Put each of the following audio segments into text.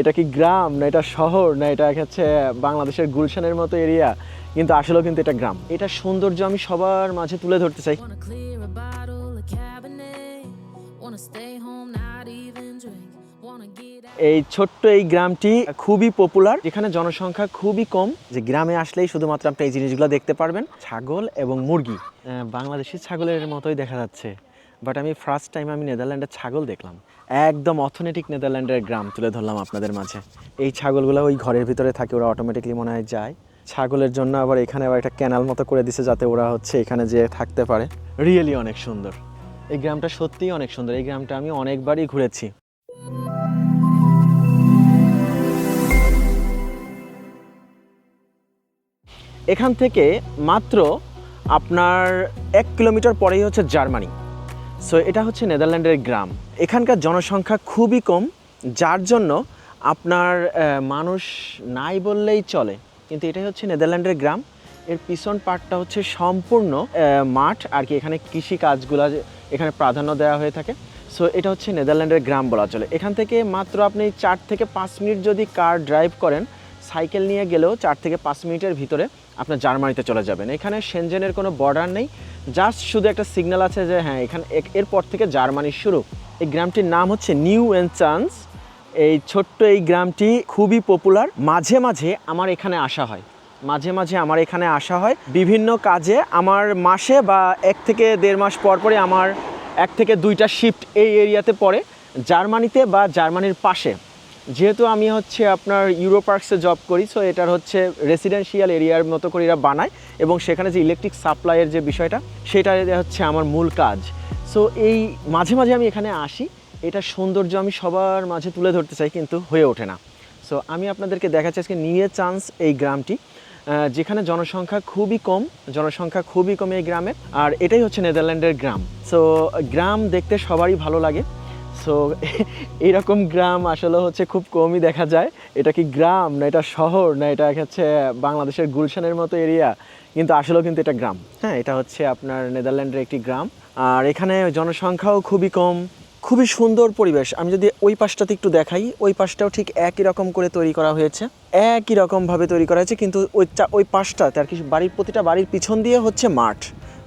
এটা কি গ্রাম না এটা শহর না এটা হচ্ছে বাংলাদেশের গুলশানের মতো এরিয়া, কিন্তু আসলেও কিন্তু এটা গ্রাম। এটা সৌন্দর্য আমি সবার মাঝে তুলে ধরতে চাই। Wanna clear a bottle of Cabernet. Wanna stay home, not even drink. Wanna get out. এই ছোট্ট এই গ্রামটি খুবই পপুলার, যেখানে জনসংখ্যা খুবই কম। যে গ্রামে আসলেই শুধুমাত্র আপনি এই জিনিসগুলো দেখতে পারবেন, ছাগল এবং মুরগি। বাংলাদেশি ছাগলের মতোই দেখা যাচ্ছে, বাট আমি ফার্স্ট টাইম আমি নেদারল্যান্ডের ছাগল দেখলাম। একদম অথেন্টিক নেদারল্যান্ডের গ্রাম তুলে ধরলাম আপনাদের মাঝে। এই ছাগলগুলো ওই ঘরের ভিতরে থাকে, ওরা অটোমেটিকলি মনে হয় যায়। ছাগলের জন্য আবার এখানে আবার একটা ক্যানাল মতো করে দিছে, যাতে ওরা হচ্ছে এখানে যেয়ে থাকতে পারে। রিয়েলি অনেক সুন্দর এই গ্রামটা, সত্যিই অনেক সুন্দর। এই গ্রামটা আমি অনেকবারই ঘুরেছি। এখান থেকে মাত্র আপনার 1 কিলোমিটার পরেই হচ্ছে জার্মানি। সো এটা হচ্ছে নেদারল্যান্ডের গ্রাম। এখানকার জনসংখ্যা খুবই কম, যার জন্য আপনার মানুষ নাই বললেই চলে। কিন্তু এটাই হচ্ছে নেদারল্যান্ডের গ্রাম। এর পিছন পার্টটা হচ্ছে সম্পূর্ণ মাঠ আর কি, এখানে কৃষি কাজগুলো এখানে প্রাধান্য দেওয়া হয়ে থাকে। সো এটা হচ্ছে নেদারল্যান্ডের গ্রাম বলা চলে। এখান থেকে মাত্র আপনি 4 থেকে 5 মিনিট যদি কার ড্রাইভ করেন, সাইকেল নিয়ে গেলেও 4 থেকে 5 মিনিটের ভিতরে আপনার জার্মানিতে চলে যাবেন। এখানে সেনজেনের কোনো বর্ডার নেই, জাস্ট শুধু একটা সিগন্যাল আছে যে হ্যাঁ এখানে এরপর থেকে জার্মানির শুরু। এই গ্রামটির নাম হচ্ছে নিউএনচান্স। এই ছোট্ট এই গ্রামটি খুবই পপুলার। মাঝে মাঝে আমার এখানে আসা হয়, বিভিন্ন কাজে। আমার মাসে বা 1 থেকে 1.5 মাস পর পরে আমার 1 থেকে 2টা শিফট এই এরিয়াতে পড়ে, জার্মানিতে বা জার্মানির পাশে। যেহেতু আমি হচ্ছে আপনার ইউরোপার্কসে জব করি, সো এটার হচ্ছে রেসিডেন্সিয়াল এরিয়ার মতো করে এরা বানায়, এবং সেখানে যে ইলেকট্রিক সাপ্লাইয়ের যে বিষয়টা, সেটা হচ্ছে আমার মূল কাজ। সো এই মাঝে মাঝে আমি এখানে আসি। এটা সৌন্দর্য আমি সবার মাঝে তুলে ধরতে চাই, কিন্তু হয়ে ওঠে না। সো আমি আপনাদেরকে দেখাচ্ছি আজকে নিউএনচান্স এই গ্রামটি, যেখানে জনসংখ্যা খুবই কম এই গ্রামে। আর এটাই হচ্ছে নেদারল্যান্ডের গ্রাম। সো গ্রাম দেখতে সবারই ভালো লাগে। সো এইরকম গ্রাম আসলে হচ্ছে খুব কমই দেখা যায়। এটা কি গ্রাম না এটা শহর না এটা হচ্ছে বাংলাদেশের গুলশানের মতো এরিয়া, কিন্তু আসলেও কিন্তু এটা গ্রাম। হ্যাঁ, এটা হচ্ছে আপনার নেদারল্যান্ডের একটি গ্রাম। আর এখানে জনসংখ্যাও খুবই কম, খুবই সুন্দর পরিবেশ। আমি যদি ওই পাশটাতে একটু দেখাই, ওই পাশটাও ঠিক একই রকম করে তৈরি করা হয়েছে, একই রকমভাবে তৈরি করা হয়েছে, কিন্তু ওই পাশটাতে আর কি প্রতিটা বাড়ির পিছন দিয়ে হচ্ছে মাঠ।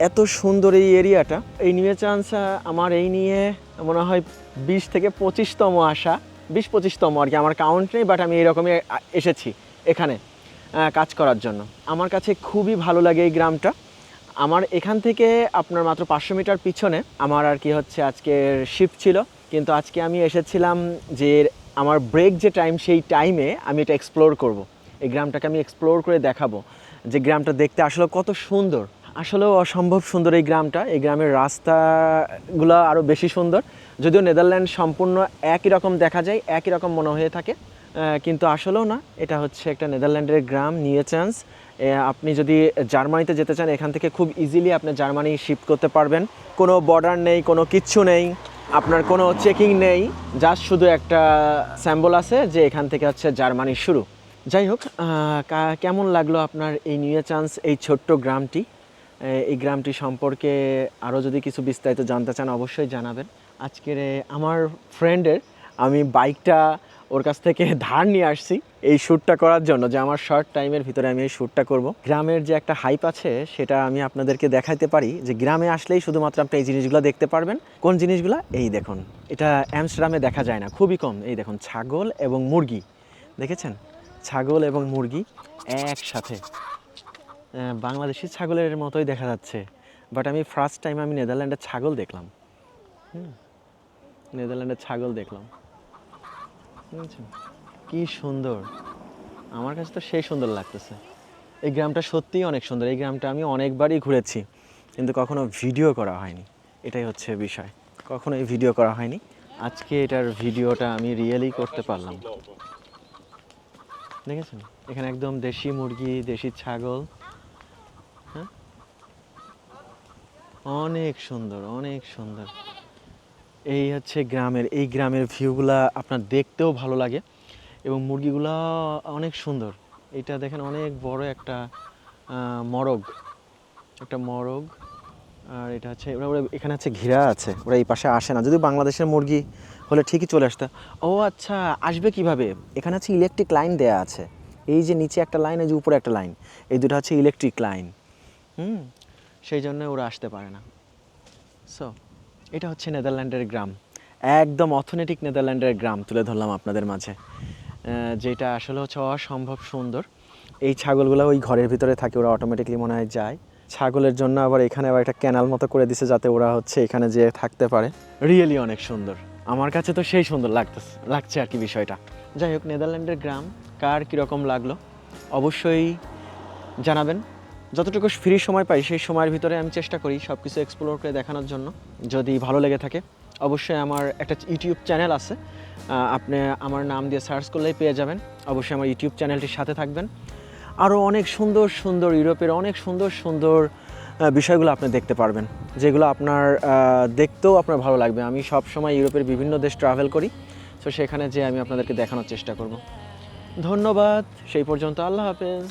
এত সুন্দর এই এরিয়াটা। এই নিউএনচান্স আমার এই নিয়ে মনে হয় 20 থেকে 25তম আসা, 20-25তম আর কি, আমার কাউন্ট নেই, বাট আমি এইরকমই এসেছি এখানে কাজ করার জন্য। আমার কাছে খুবই ভালো লাগে এই গ্রামটা। আমার এখান থেকে আপনার মাত্র 500 মিটার পিছনে আমার আর কি হচ্ছে আজকের শিফট ছিল, কিন্তু আজকে আমি এসেছিলাম যে আমার ব্রেক যে টাইম, সেই টাইমে আমি এটা এক্সপ্লোর করব। এই গ্রামটাকে আমি এক্সপ্লোর করে দেখাবো যে গ্রামটা দেখতে আসলে কত সুন্দর। আসলেও অসম্ভব সুন্দর এই গ্রামটা। এই গ্রামের রাস্তাগুলো আরও বেশি সুন্দর। যদিও নেদারল্যান্ড সম্পূর্ণ একই রকম দেখা যায়, একই রকম মনে হয়ে থাকে, কিন্তু আসলেও না। এটা হচ্ছে একটা নেদারল্যান্ডের গ্রাম নিউএনচান্স। আপনি যদি জার্মানিতে যেতে চান, এখান থেকে খুব ইজিলি আপনি জার্মানি শিফট করতে পারবেন। কোনো বর্ডার নেই, কোনো কিচ্ছু নেই, আপনার কোনো চেকিং নেই, জাস্ট শুধু একটা স্যাম্বল আছে যে এখান থেকে হচ্ছে জার্মানির শুরু। যাই হোক, কেমন লাগলো আপনার এই নিউএনচান্স এই ছোট্ট গ্রামটি? এই গ্রামটি সম্পর্কে আরও যদি কিছু বিস্তারিত জানতে চান, অবশ্যই জানাবেন। আজকের আমার ফ্রেন্ডের আমি বাইকটা ওর কাছ থেকে ধার নিয়ে আসছি এই শ্যুটটা করার জন্য, যে আমার শর্ট টাইমের ভিতরে আমি এই শ্যুটটা করব। গ্রামের যে একটা হাইপ আছে, সেটা আমি আপনাদেরকে দেখাইতে পারি যে গ্রামে আসলেই শুধুমাত্র আপনি এই জিনিসগুলো দেখতে পারবেন। কোন জিনিসগুলো? এই দেখুন, এটা অ্যামস্টারডামে দেখা যায় না, খুবই কম। এই দেখুন, ছাগল এবং মুরগি, দেখেছেন? ছাগল এবং মুরগি একসাথে, বাংলাদেশি ছাগলের মতোই দেখা যাচ্ছে, বাট আমি ফার্স্ট টাইম আমি নেদারল্যান্ডের ছাগল দেখলাম। নেদারল্যান্ডের ছাগল দেখলাম, বুঝছেন? কি সুন্দর, আমার কাছে তো সেই সুন্দর লাগতেছে। এই গ্রামটা সত্যিই অনেক সুন্দর। এই গ্রামটা আমি অনেকবারই ঘুরেছি, কিন্তু কখনো ভিডিও করা হয়নি। এটাই হচ্ছে বিষয়, কখনো এই ভিডিও করা হয়নি। আজকে এটার ভিডিওটা আমি রিয়েলি করতে পারলাম। দেখেছেন, এখানে একদম দেশি মুরগি, দেশি ছাগল। হ্যাঁ, অনেক সুন্দর, অনেক সুন্দর। এই হচ্ছে এই গ্রামের ভিউগুলা আপনার দেখতেও ভালো লাগে, এবং মুরগিগুলা অনেক সুন্দর। এটা দেখেন, অনেক বড় একটা মরগ, আর এটা হচ্ছে ওরা এখানে হচ্ছে ঘিরা আছে, ওরা এই পাশে আসে না। যদি বাংলাদেশের মুরগি হলে ঠিকই চলে আসতে। ও আচ্ছা, আসবে কিভাবে? এখানে হচ্ছে ইলেকট্রিক লাইন দেয়া আছে। এই যে নিচে একটা লাইন, এই যে উপরে একটা লাইন, এই দুটো হচ্ছে ইলেকট্রিক লাইন। সেই জন্য ওরা আসতে পারে না। সো এটা হচ্ছে নেদারল্যান্ডের গ্রাম, একদম অথেন্টিক নেদারল্যান্ডের গ্রাম তুলে ধরলাম আপনাদের মাঝে, যেটা আসলে হচ্ছে অসম্ভব সুন্দর। এই ছাগলগুলো ওই ঘরের ভিতরে থাকে, ওরা অটোমেটিকলি মনে হয় যায়। ছাগলের জন্য আবার এখানে আবার একটা ক্যানাল মতো করে দিছে যাতে ওরা হচ্ছে এখানে যেয়ে থাকতে পারে। রিয়েলি অনেক সুন্দর, আমার কাছে তো সেই সুন্দর লাগছে আর কি বিষয়টা। যাই হোক, নেদারল্যান্ডের গ্রাম কার কীরকম লাগলো অবশ্যই জানাবেন। যতটুকু ফ্রি সময় পাই সেই সময়ের ভিতরে আমি চেষ্টা করি সব কিছু এক্সপ্লোর করে দেখানোর জন্য। যদি ভালো লেগে থাকে অবশ্যই আমার একটা ইউটিউব চ্যানেল আছে, আপনি আমার নাম দিয়ে সার্চ করলেই পেয়ে যাবেন। অবশ্যই আমার ইউটিউব চ্যানেলটির সাথে থাকবেন। আরও অনেক সুন্দর সুন্দর ইউরোপের অনেক সুন্দর সুন্দর বিষয়গুলো আপনি দেখতে পারবেন, যেগুলো আপনার দেখতেও আপনার ভালো লাগবে। আমি সব সময় ইউরোপের বিভিন্ন দেশ ট্রাভেল করি, তো সেখানে যে আমি আপনাদেরকে দেখানোর চেষ্টা করব। ধন্যবাদ, সেই পর্যন্ত আল্লাহ হাফেজ।